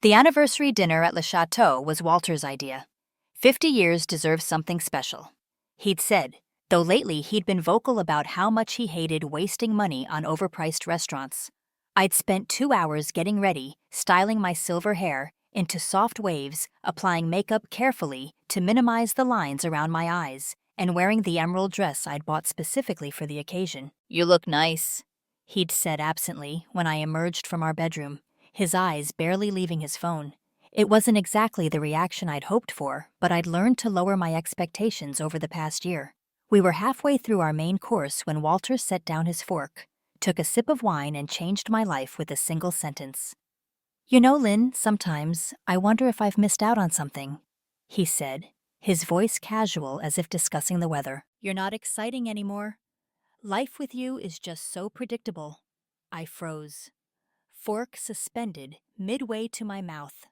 The anniversary dinner at Le Chateau was Walter's idea. 50 years deserves something special, he'd said, though lately he'd been vocal about how much he hated wasting money on overpriced restaurants. I'd spent 2 hours getting ready, styling my silver hair into soft waves, applying makeup carefully to minimize the lines around my eyes, and wearing the emerald dress I'd bought specifically for the occasion. "You look nice," he'd said absently when I emerged from our bedroom, his eyes barely leaving his phone. It wasn't exactly the reaction I'd hoped for, but I'd learned to lower my expectations over the past year. We were halfway through our main course when Walter set down his fork, took a sip of wine, and changed my life with a single sentence. "You know, Lynn, sometimes I wonder if I've missed out on something," he said, his voice casual as if discussing the weather. "You're not exciting anymore. Life with you is just so predictable." I froze, fork suspended midway to my mouth.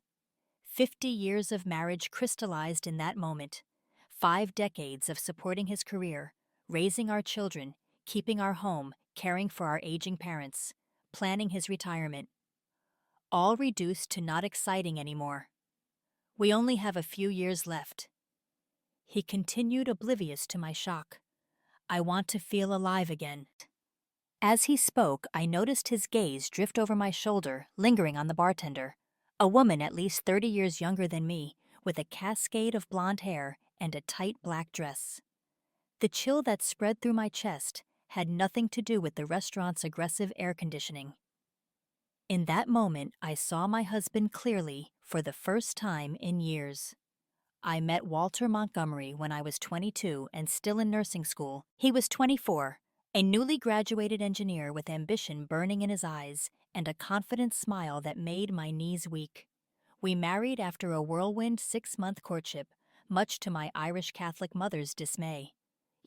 50 years of marriage crystallized in that moment. 5 decades of supporting his career, raising our children, keeping our home, caring for our aging parents, planning his retirement. All reduced to not exciting anymore. "We only have a few years left." He continued, oblivious to my shock. "I want to feel alive again." As he spoke, I noticed his gaze drift over my shoulder, lingering on the bartender, a woman at least 30 years younger than me, with a cascade of blonde hair and a tight black dress. The chill that spread through my chest had nothing to do with the restaurant's aggressive air conditioning. In that moment, I saw my husband clearly for the first time in years. I met Walter Montgomery when I was 22 and still in nursing school. He was 24, a newly graduated engineer with ambition burning in his eyes and a confident smile that made my knees weak. We married after a whirlwind 6-month courtship, much to my Irish Catholic mother's dismay.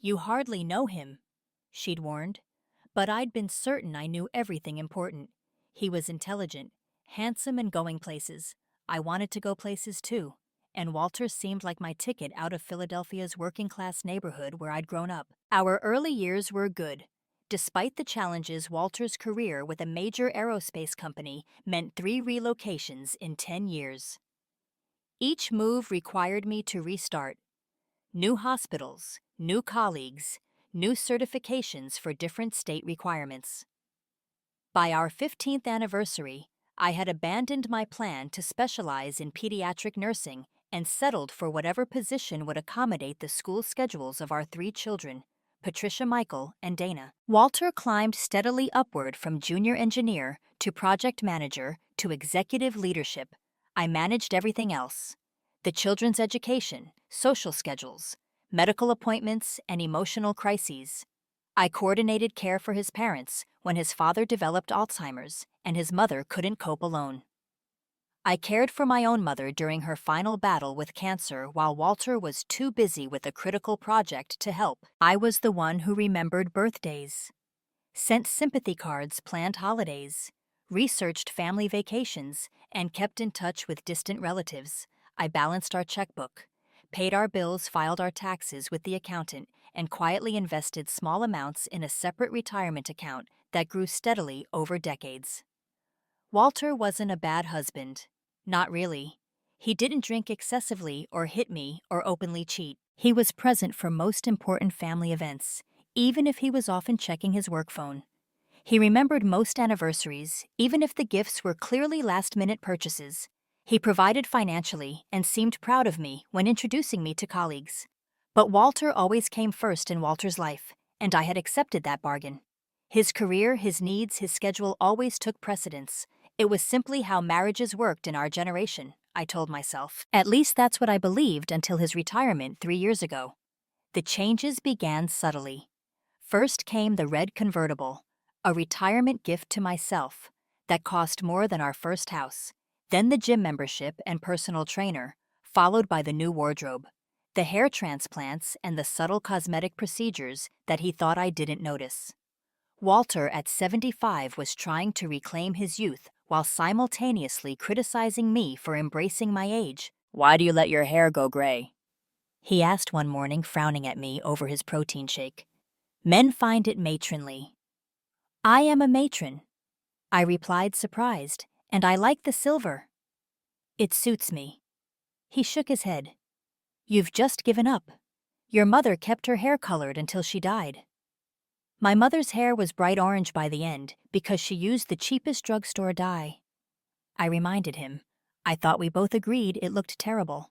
"You hardly know him," she'd warned, but I'd been certain I knew everything important. He was intelligent, handsome, and going places. I wanted to go places too, and Walter seemed like my ticket out of Philadelphia's working-class neighborhood where I'd grown up. Our early years were good. Despite the challenges, Walter's career with a major aerospace company meant 3 relocations in 10 years. Each move required me to restart. New hospitals, new colleagues, new certifications for different state requirements. By our 15th anniversary, I had abandoned my plan to specialize in pediatric nursing and settled for whatever position would accommodate the school schedules of our 3 children, Patricia, Michael, and Dana. Walter climbed steadily upward from junior engineer to project manager to executive leadership. I managed everything else: the children's education, social schedules, medical appointments, and emotional crises. I coordinated care for his parents when his father developed Alzheimer's and his mother couldn't cope alone. I cared for my own mother during her final battle with cancer while Walter was too busy with a critical project to help. I was the one who remembered birthdays, sent sympathy cards, planned holidays, researched family vacations, and kept in touch with distant relatives. I balanced our checkbook, paid our bills, filed our taxes with the accountant, and quietly invested small amounts in a separate retirement account that grew steadily over decades. Walter wasn't a bad husband. Not really. He didn't drink excessively or hit me or openly cheat. He was present for most important family events, even if he was often checking his work phone. He remembered most anniversaries, even if the gifts were clearly last-minute purchases. He provided financially and seemed proud of me when introducing me to colleagues. But Walter always came first in Walter's life, and I had accepted that bargain. His career, his needs, his schedule always took precedence. It was simply how marriages worked in our generation, I told myself. At least that's what I believed until his retirement 3 years ago. The changes began subtly. First came the red convertible, a retirement gift to myself that cost more than our first house. Then the gym membership and personal trainer, followed by the new wardrobe, the hair transplants, and the subtle cosmetic procedures that he thought I didn't notice. Walter, at 75, was trying to reclaim his youth while simultaneously criticizing me for embracing my age. "Why do you let your hair go gray?" he asked one morning, frowning at me over his protein shake. "Men find it matronly." "I am a matron," I replied, surprised, "and I like the silver." It suits me. He shook his head. You've just given up. Your mother kept her hair colored until she died. My mother's hair was bright orange by the end because she used the cheapest drugstore dye. I reminded him. I thought we both agreed it looked terrible.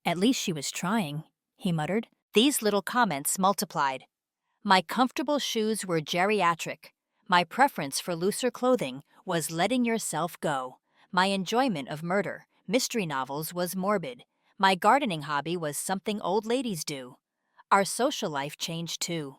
At least she was trying, he muttered. These little comments multiplied. My comfortable shoes were geriatric. My preference for looser clothing was letting yourself go. My enjoyment of murder, mystery novels was morbid. My gardening hobby was something old ladies do. Our social life changed too.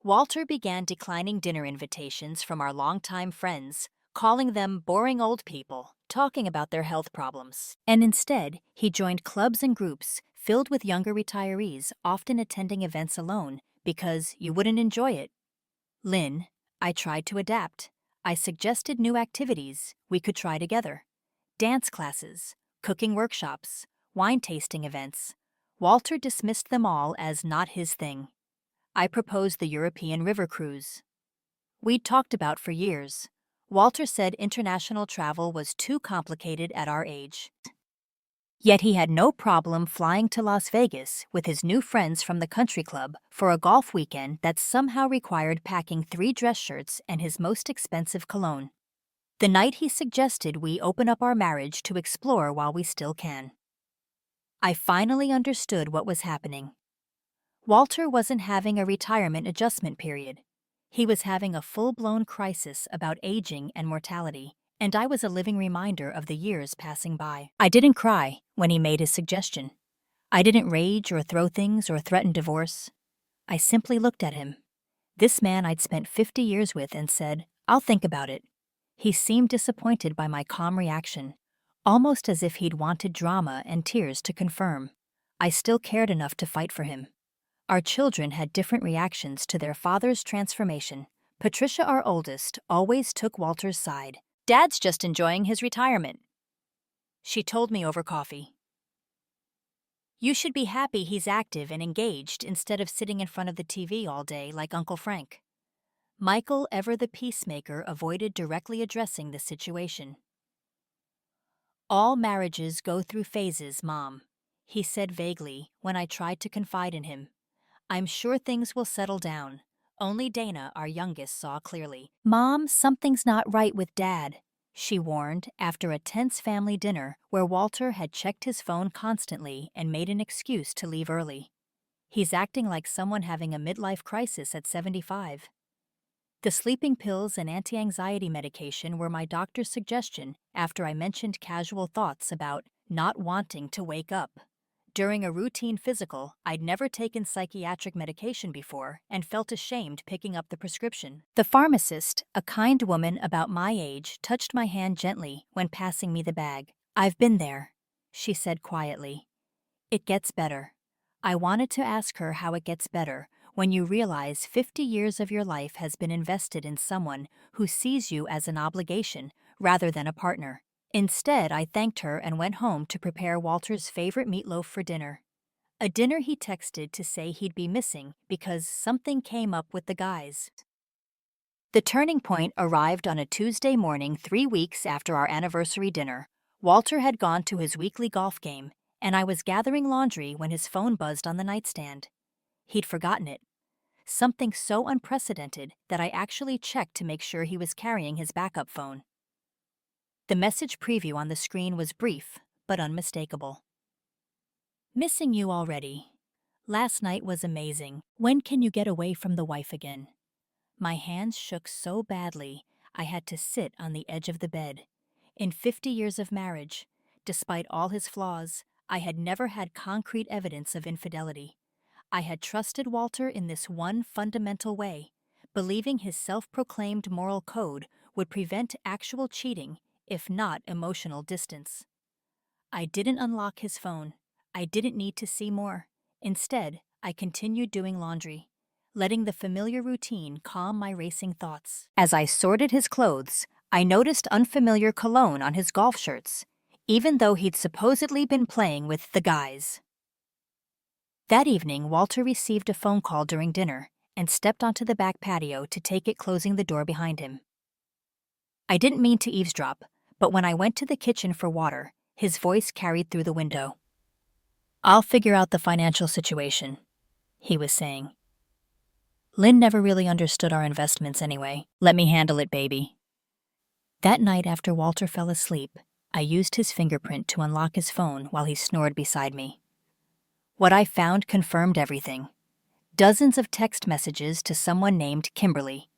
Walter began declining dinner invitations from our longtime friends, calling them boring old people, talking about their health problems. And instead, he joined clubs and groups filled with younger retirees, often attending events alone, because you wouldn't enjoy it. Lynn, I tried to adapt. I suggested new activities we could try together. Dance classes, cooking workshops, wine tasting events. Walter dismissed them all as not his thing. I proposed the European river cruise. We'd talked about for years. Walter said international travel was too complicated at our age. Yet he had no problem flying to Las Vegas with his new friends from the country club for a golf weekend that somehow required packing 3 dress shirts and his most expensive cologne. The night he suggested we open up our marriage to explore while we still can. I finally understood what was happening. Walter wasn't having a retirement adjustment period. He was having a full-blown crisis about aging and mortality, and I was a living reminder of the years passing by. I didn't cry when he made his suggestion. I didn't rage or throw things or threaten divorce. I simply looked at him. This man I'd spent 50 years with and said, I'll think about it. He seemed disappointed by my calm reaction, almost as if he'd wanted drama and tears to confirm. I still cared enough to fight for him. Our children had different reactions to their father's transformation. Patricia, our oldest, always took Walter's side. Dad's just enjoying his retirement, she told me over coffee. You should be happy he's active and engaged instead of sitting in front of the TV all day like Uncle Frank. Michael, ever the peacemaker, avoided directly addressing the situation. All marriages go through phases, Mom, he said vaguely when I tried to confide in him. I'm sure things will settle down. Only Dana, our youngest, saw clearly. Mom, something's not right with Dad, she warned after a tense family dinner where Walter had checked his phone constantly and made an excuse to leave early. He's acting like someone having a midlife crisis at 75. The sleeping pills and anti-anxiety medication were my doctor's suggestion after I mentioned casual thoughts about not wanting to wake up. During a routine physical, I'd never taken psychiatric medication before and felt ashamed picking up the prescription. The pharmacist, a kind woman about my age, touched my hand gently when passing me the bag. I've been there, she said quietly. It gets better. I wanted to ask her how it gets better when you realize 50 years of your life has been invested in someone who sees you as an obligation rather than a partner. Instead, I thanked her and went home to prepare Walter's favorite meatloaf for dinner. A dinner he texted to say he'd be missing because something came up with the guys. The turning point arrived on a Tuesday morning 3 weeks after our anniversary dinner. Walter had gone to his weekly golf game, and I was gathering laundry when his phone buzzed on the nightstand. He'd forgotten it. Something so unprecedented that I actually checked to make sure he was carrying his backup phone. The message preview on the screen was brief, but unmistakable. Missing you already. Last night was amazing. When can you get away from the wife again? My hands shook so badly, I had to sit on the edge of the bed. In 50 years of marriage, despite all his flaws, I had never had concrete evidence of infidelity. I had trusted Walter in this one fundamental way, believing his self-proclaimed moral code would prevent actual cheating, if not emotional distance. I didn't unlock his phone. I didn't need to see more. Instead, I continued doing laundry, letting the familiar routine calm my racing thoughts. As I sorted his clothes, I noticed unfamiliar cologne on his golf shirts, even though he'd supposedly been playing with the guys. That evening, Walter received a phone call during dinner and stepped onto the back patio to take it, closing the door behind him. I didn't mean to eavesdrop, But when I went to the kitchen for water, his voice carried through the window. "I'll figure out the financial situation," he was saying. "Lynn never really understood our investments anyway. Let me handle it, baby." That night after Walter fell asleep, I used his fingerprint to unlock his phone while he snored beside me. What I found confirmed everything. Dozens of text messages to someone named Kimberly,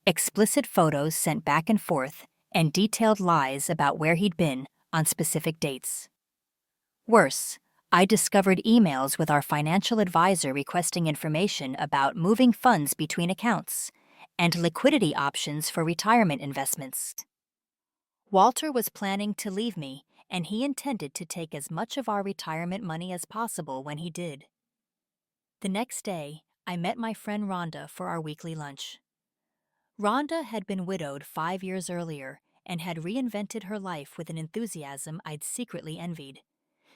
explicit photos sent back and forth, and detailed lies about where he'd been on specific dates. Worse, I discovered emails with our financial advisor requesting information about moving funds between accounts and liquidity options for retirement investments. Walter was planning to leave me, and he intended to take as much of our retirement money as possible when he did. The next day, I met my friend Rhonda for our weekly lunch. Rhonda had been widowed 5 years earlier and had reinvented her life with an enthusiasm I'd secretly envied.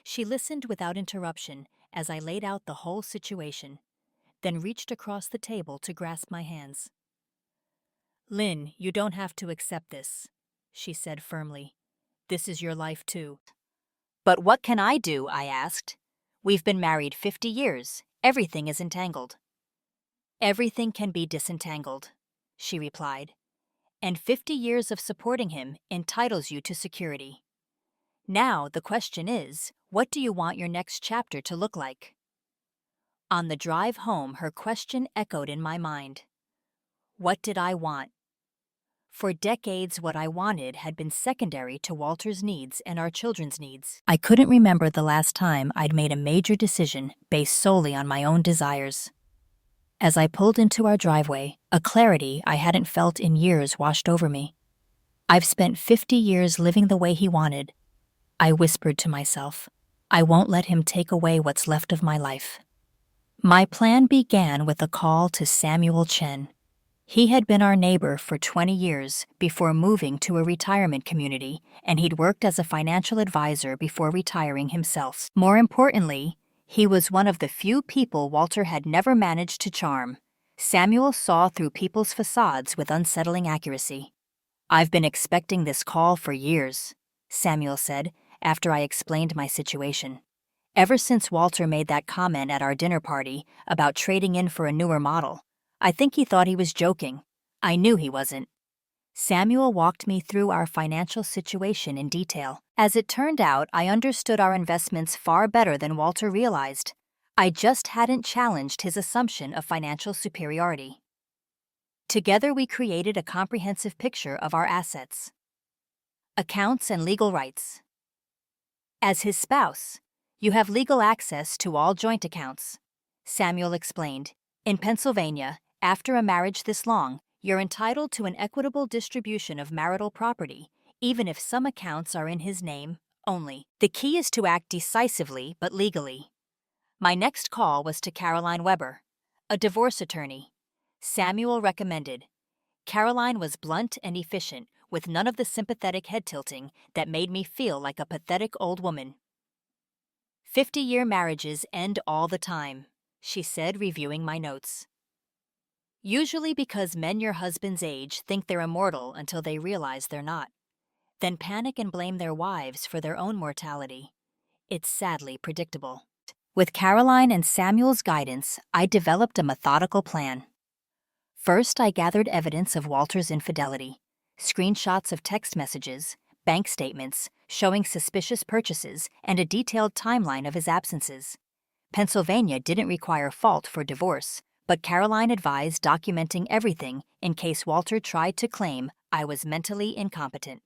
She listened without interruption as I laid out the whole situation, then reached across the table to grasp my hands. "Lynn, you don't have to accept this," she said firmly. "This is your life too." "But what can I do?" I asked. "We've been married 50 years. Everything is entangled." "Everything can be disentangled," she replied. "And 50 years of supporting him entitles you to security. Now the question is, what do you want your next chapter to look like?" On the drive home, her question echoed in my mind. What did I want? For decades, what I wanted had been secondary to Walter's needs and our children's needs. I couldn't remember the last time I'd made a major decision based solely on my own desires. As I pulled into our driveway, a clarity I hadn't felt in years washed over me. "I've spent 50 years living the way he wanted," I whispered to myself. "I won't let him take away what's left of my life." My plan began with a call to Samuel Chen. He had been our neighbor for 20 years before moving to a retirement community, and he'd worked as a financial advisor before retiring himself. More importantly, he was one of the few people Walter had never managed to charm. Samuel saw through people's facades with unsettling accuracy. "I've been expecting this call for years," Samuel said after I explained my situation. "Ever since Walter made that comment at our dinner party about trading in for a newer model. I think he thought he was joking. I knew he wasn't." Samuel walked me through our financial situation in detail. As it turned out, I understood our investments far better than Walter realized. I just hadn't challenged his assumption of financial superiority. Together, we created a comprehensive picture of our assets, accounts, and legal rights. As his spouse, you have legal access to all joint accounts, Samuel explained. "In Pennsylvania, after a marriage this long, you're entitled to an equitable distribution of marital property, even if some accounts are in his name only. The key is to act decisively but legally." My next call was to Caroline Weber, a divorce attorney. Samuel recommended. Caroline was blunt and efficient, with none of the sympathetic head tilting that made me feel like a pathetic old woman. 50-year marriages end all the time, she said, reviewing my notes. "Usually because men your husband's age think they're immortal until they realize they're not. Then panic and blame their wives for their own mortality. It's sadly predictable." With Caroline and Samuel's guidance, I developed a methodical plan. First, I gathered evidence of Walter's infidelity, screenshots of text messages, bank statements showing suspicious purchases, and a detailed timeline of his absences. Pennsylvania didn't require fault for divorce, but Caroline advised documenting everything in case Walter tried to claim I was mentally incompetent.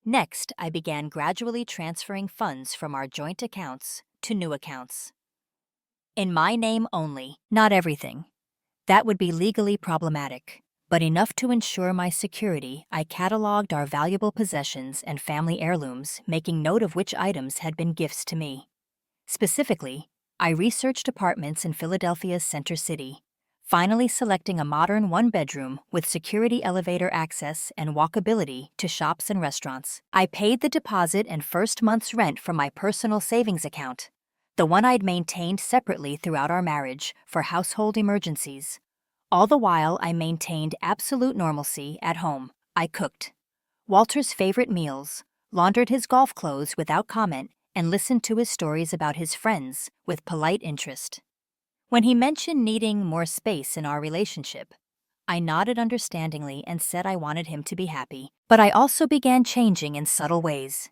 Next, I began gradually transferring funds from our joint accounts to new accounts. In my name only, not everything. That would be legally problematic, but enough to ensure my security. I cataloged our valuable possessions and family heirlooms, making note of which items had been gifts to me. Specifically, I researched apartments in Philadelphia's Center City, finally selecting a modern one-bedroom with security elevator access and walkability to shops and restaurants. I paid the deposit and first month's rent from my personal savings account, the one I'd maintained separately throughout our marriage for household emergencies. All the while, I maintained absolute normalcy at home. I cooked, Walter's favorite meals, laundered his golf clothes without comment, and listened to his stories about his friends with polite interest. When he mentioned needing more space in our relationship, I nodded understandingly and said I wanted him to be happy, but I also began changing in subtle ways.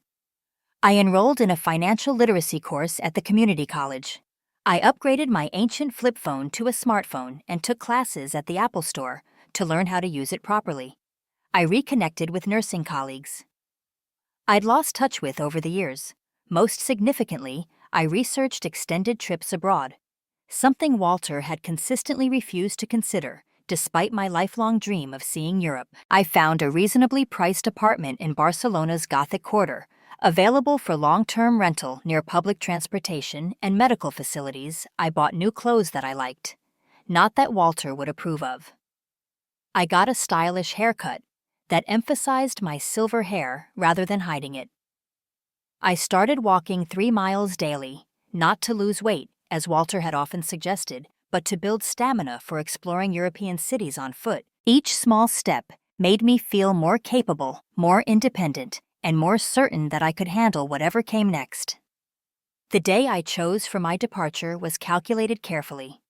I enrolled in a financial literacy course at the community college. I upgraded my ancient flip phone to a smartphone and took classes at the Apple Store to learn how to use it properly. I reconnected with nursing colleagues I'd lost touch with over the years. Most significantly, I researched extended trips abroad, something Walter had consistently refused to consider, despite my lifelong dream of seeing Europe. I found a reasonably priced apartment in Barcelona's Gothic quarter, available for long-term rental near public transportation and medical facilities. I bought new clothes that I liked, not that Walter would approve of. I got a stylish haircut that emphasized my silver hair rather than hiding it. I started walking 3 miles daily, not to lose weight, as Walter had often suggested, but to build stamina for exploring European cities on foot. Each small step made me feel more capable, more independent, and more certain that I could handle whatever came next. The day I chose for my departure was calculated carefully.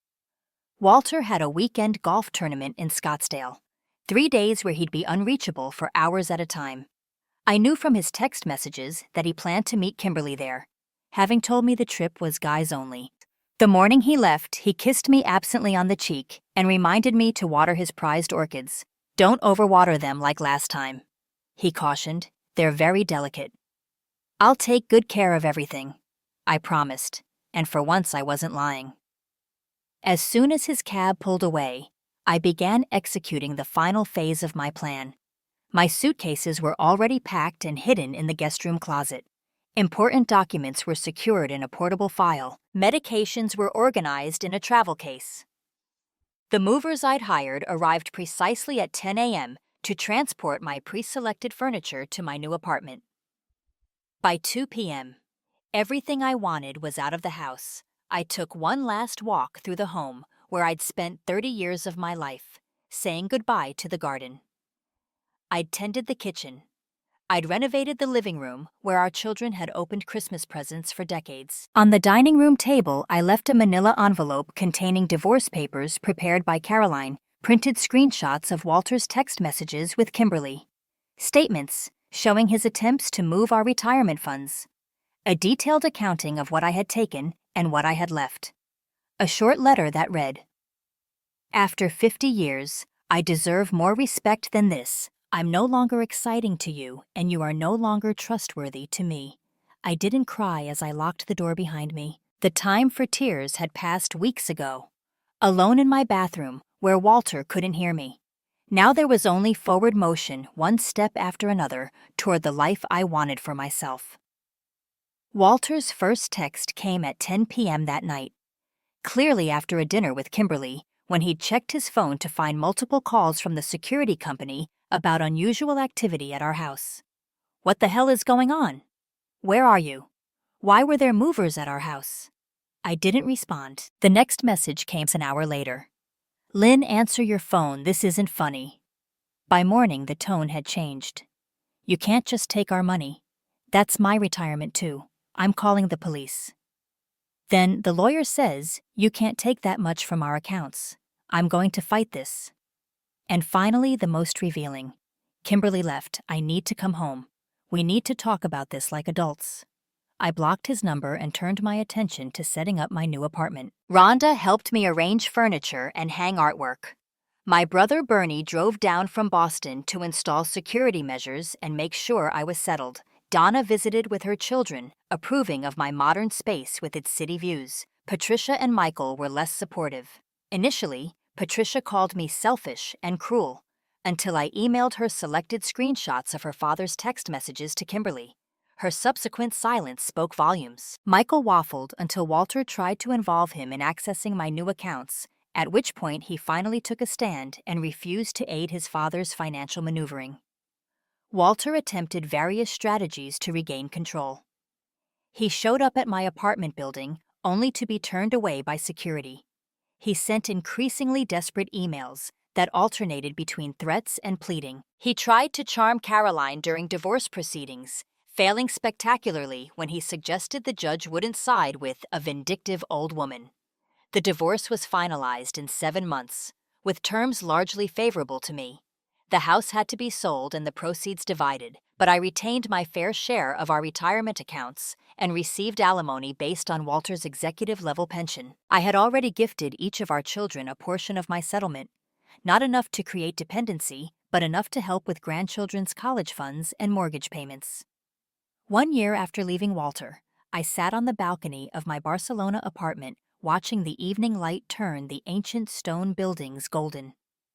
Walter had a weekend golf tournament in Scottsdale, 3 days where he'd be unreachable for hours at a time. I knew from his text messages that he planned to meet Kimberly there, having told me the trip was guys only. The morning he left, he kissed me absently on the cheek and reminded me to water his prized orchids. "Don't overwater them like last time," he cautioned. "They're very delicate." "I'll take good care of everything," I promised, and for once I wasn't lying. As soon as his cab pulled away, I began executing the final phase of my plan. My suitcases were already packed and hidden in the guest room closet. Important documents were secured in a portable file. Medications were organized in a travel case. The movers I'd hired arrived precisely at 10 a.m. to transport my pre-selected furniture to my new apartment. By 2 p.m., everything I wanted was out of the house. I took one last walk through the home where I'd spent 30 years of my life, saying goodbye to the garden. I'd tended the kitchen. I'd renovated the living room where our children had opened Christmas presents for decades. On the dining room table, I left a manila envelope containing divorce papers prepared by Caroline, printed screenshots of Walter's text messages with Kimberly, statements showing his attempts to move our retirement funds, a detailed accounting of what I had taken and what I had left, a short letter that read, "After 50 years, I deserve more respect than this. I'm no longer exciting to you, and you are no longer trustworthy to me." I didn't cry as I locked the door behind me. The time for tears had passed weeks ago. Alone in my bathroom, where Walter couldn't hear me. Now there was only forward motion, one step after another, toward the life I wanted for myself. Walter's first text came at 10 p.m. that night, clearly after a dinner with Kimberly, when he'd checked his phone to find multiple calls from the security company about unusual activity at our house. "What the hell is going on? Where are you? Why were there movers at our house?" I didn't respond. The next message came an hour later. "Lynn, answer your phone, this isn't funny." By morning, the tone had changed. "You can't just take our money. That's my retirement too. I'm calling the police." Then the lawyer says, "You can't take that much from our accounts. I'm going to fight this." And finally, the most revealing. "Kimberly left. I need to come home. We need to talk about this like adults." I blocked his number and turned my attention to setting up my new apartment. Rhonda helped me arrange furniture and hang artwork. My brother Bernie drove down from Boston to install security measures and make sure I was settled. Donna visited with her children, approving of my modern space with its city views. Patricia and Michael were less supportive. Initially, Patricia called me selfish and cruel, until I emailed her selected screenshots of her father's text messages to Kimberly. Her subsequent silence spoke volumes. Michael waffled until Walter tried to involve him in accessing my new accounts, at which point he finally took a stand and refused to aid his father's financial maneuvering. Walter attempted various strategies to regain control. He showed up at my apartment building only to be turned away by security. He sent increasingly desperate emails that alternated between threats and pleading. He tried to charm Caroline during divorce proceedings, failing spectacularly when he suggested the judge wouldn't side with a vindictive old woman. The divorce was finalized in 7 months, with terms largely favorable to me. The house had to be sold and the proceeds divided, but I retained my fair share of our retirement accounts and received alimony based on Walter's executive-level pension. I had already gifted each of our children a portion of my settlement, not enough to create dependency, but enough to help with grandchildren's college funds and mortgage payments. 1 year after leaving Walter, I sat on the balcony of my Barcelona apartment watching the evening light turn the ancient stone buildings golden.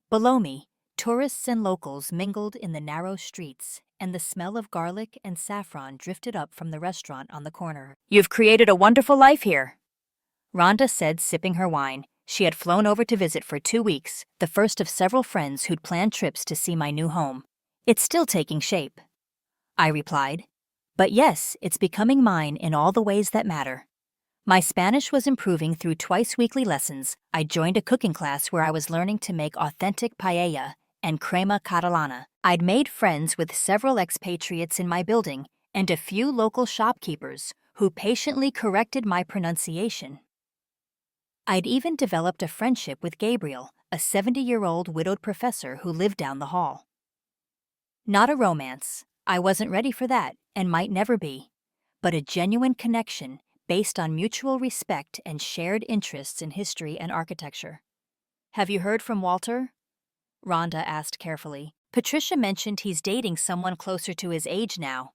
Below me, tourists and locals mingled in the narrow streets, and the smell of garlic and saffron drifted up from the restaurant on the corner. "You've created a wonderful life here," Rhonda said, sipping her wine. She had flown over to visit for 2 weeks, the first of several friends who'd planned trips to see my new home. "It's still taking shape," I replied. "But yes, it's becoming mine in all the ways that matter." My Spanish was improving through twice-weekly lessons. I joined a cooking class where I was learning to make authentic paella and crema catalana. I'd made friends with several expatriates in my building and a few local shopkeepers who patiently corrected my pronunciation. I'd even developed a friendship with Gabriel, a 70-year-old widowed professor who lived down the hall. Not a romance. I wasn't ready for that and might never be, but a genuine connection based on mutual respect and shared interests in history and architecture. "Have you heard from Walter?" Rhonda asked carefully. "Patricia mentioned he's dating someone closer to his age now,"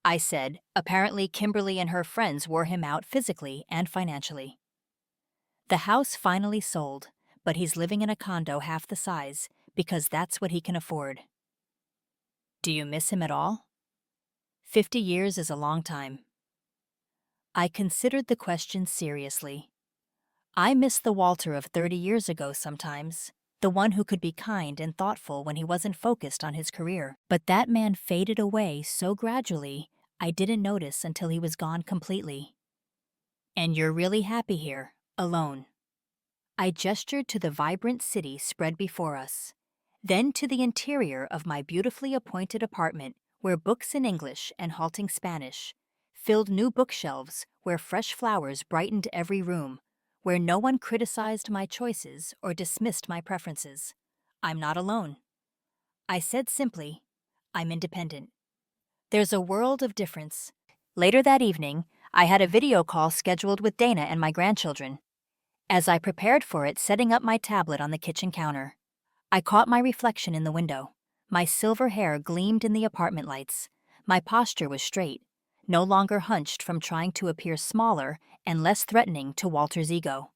I said. Apparently, Kimberly and her friends wore him out physically and financially. "The house finally sold, but he's living in a condo half the size because that's what he can afford." "Do you miss him at all?" 50 years is a long time. I considered the question seriously. I miss the Walter of 30 years ago sometimes, the one who could be kind and thoughtful when he wasn't focused on his career. But that man faded away so gradually, I didn't notice until he was gone completely. "And you're really happy here, alone?" I gestured to the vibrant city spread before us, then to the interior of my beautifully appointed apartment, where books in English and halting Spanish filled new bookshelves, where fresh flowers brightened every room, where no one criticized my choices or dismissed my preferences. "I'm not alone," I said simply. "I'm independent." There's a world of difference. Later that evening, I had a video call scheduled with Dana and my grandchildren. As I prepared for it, setting up my tablet on the kitchen counter, I caught my reflection in the window. My silver hair gleamed in the apartment lights. My posture was straight, no longer hunched from trying to appear smaller and less threatening to Walter's ego.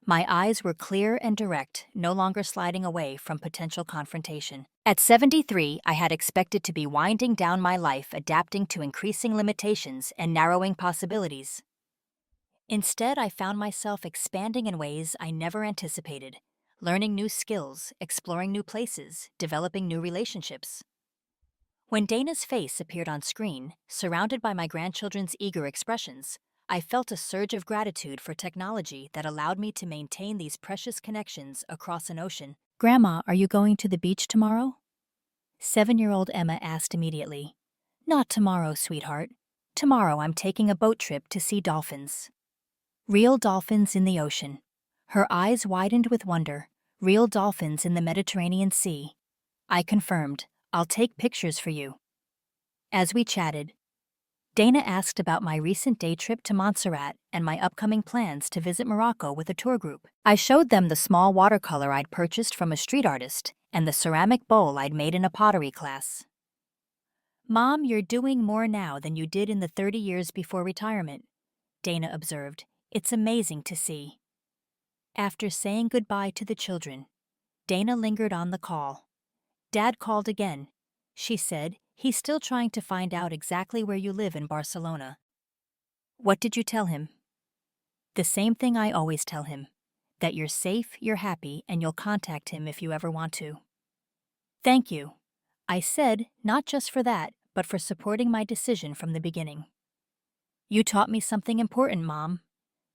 My eyes were clear and direct, no longer sliding away from potential confrontation. At 73, I had expected to be winding down my life, adapting to increasing limitations and narrowing possibilities. Instead, I found myself expanding in ways I never anticipated, learning new skills, exploring new places, developing new relationships. When Dana's face appeared on screen, surrounded by my grandchildren's eager expressions, I felt a surge of gratitude for technology that allowed me to maintain these precious connections across an ocean. "Grandma, are you going to the beach tomorrow?" 7-year-old Emma asked immediately. "Not tomorrow, sweetheart. Tomorrow I'm taking a boat trip to see dolphins." Real dolphins in the ocean. Her eyes widened with wonder. Real dolphins in the Mediterranean Sea. I confirmed. "I'll take pictures for you." As we chatted, Dana asked about my recent day trip to Montserrat and my upcoming plans to visit Morocco with a tour group. I showed them the small watercolor I'd purchased from a street artist and the ceramic bowl I'd made in a pottery class. "Mom, you're doing more now than you did in the 30 years before retirement," Dana observed. "It's amazing to see." After saying goodbye to the children, Dana lingered on the call. "Dad called again," she said. "He's still trying to find out exactly where you live in Barcelona." "What did you tell him?" "The same thing I always tell him, that you're safe, you're happy, and you'll contact him if you ever want to." "Thank you," I said, not just for that, but for supporting my decision from the beginning. "You taught me something important, Mom,"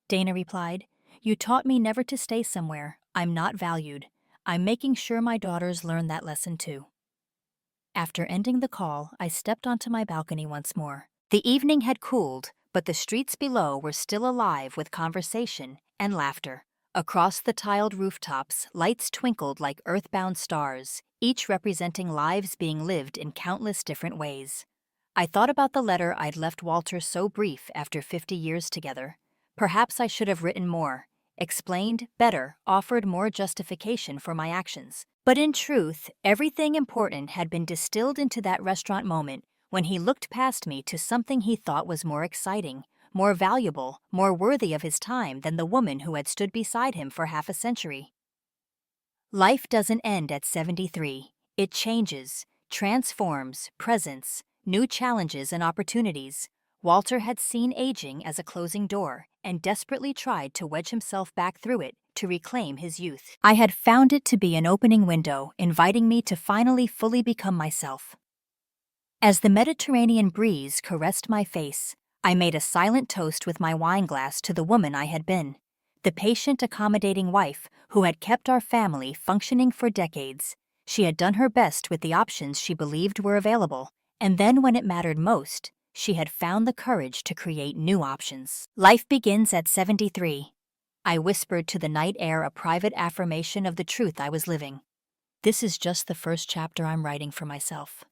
Dana replied. "You taught me never to stay somewhere I'm not valued. I'm making sure my daughters learn that lesson too. After ending the call, I stepped onto my balcony once more. The evening had cooled, but the streets below were still alive with conversation and laughter. Across the tiled rooftops, lights twinkled like earthbound stars, each representing lives being lived in countless different ways. I thought about the letter I'd left Walter so brief after 50 years together. Perhaps I should have written more, explained better, offered more justification for my actions. But in truth, everything important had been distilled into that restaurant moment when he looked past me to something he thought was more exciting, more valuable, more worthy of his time than the woman who had stood beside him for half a century. Life doesn't end at 73. It changes, transforms, presents, new challenges and opportunities. Walter had seen aging as a closing door and desperately tried to wedge himself back through it to reclaim his youth. I had found it to be an opening window, inviting me to finally fully become myself. As the Mediterranean breeze caressed my face, I made a silent toast with my wine glass to the woman I had been, the patient, accommodating wife who had kept our family functioning for decades. She had done her best with the options she believed were available, and then when it mattered most, she had found the courage to create new options. Life begins at 73. I whispered to the night air a private affirmation of the truth I was living. This is just the first chapter I'm writing for myself.